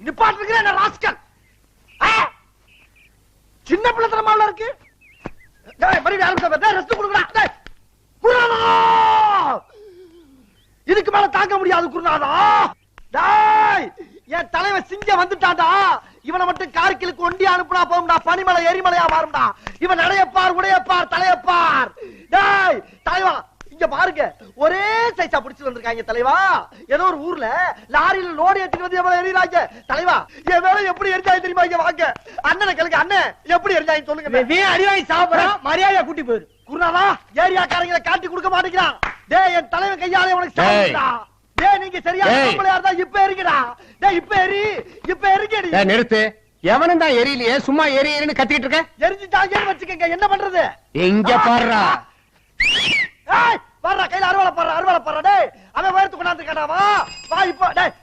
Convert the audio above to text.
நிப்பாட்டு ராஸ்கல். சின்ன பிள்ளைத்தனமா இருக்கு. இதுக்கு மேல தாங்க முடியாது குருநாதா. என் தலைவன் சிங்கம் வந்துட்டான்டா. இவனை மட்டும் கார்கிலுக்கு ஒண்டி அனுப்புனா போகும்டா. பனிமலை எரிமலையா மாறும்டா. இவன் நடையப்பார் உடையப்பார் தலையப்பார். டேய் தலைவா இங்க பாருங்க, ஒரே சைஸா பிடிச்சு வந்திருக்காங்க தலைவா. ஏதோ ஒரு ஊர்ல லாரியில லோடு ஏத்திட்டு வந்து எவ்வளவு எரியுறாங்க தலைவா. என் வேலை எப்படி எரிஞ்சாங்க தெரியுமா? இங்க வாங்க அண்ணனை கேளுங்க. அண்ணன் எப்படி எரிஞ்சாங்க சொல்லுங்க. அறிவாங்கி சாப்பிடறான், மரியாதையா கூட்டி போயிரு. குருநாதா ஏரியாக்காரங்களை காட்டி கொடுக்க மாட்டேங்கிறான். டேய் என் தலைவன் கையாலே உனக்கு சாப்பிடுறா. டேய் நீங்க சரியா நம்மள யாரா இப்ப எரிங்கடா. டேய் இப்ப எரி, இப்ப எரிங்கடி. டேய் நிறுத்து. எவனும் தான் எரியலையே, சும்மா எரியன்னு கத்திக்கிட்டு இருக்க. எரிஞ்சிட்டாங்கன்னு வச்சுக்கங்க, என்ன பண்றது? இங்க பாருடா. ஏய் பாருடா, கையில அருவாளை பாரு, அருவாளை பாரு. டேய் அவன் வயித்து கொண்டாந்து இருக்கானா? வா வா இப்ப. டேய்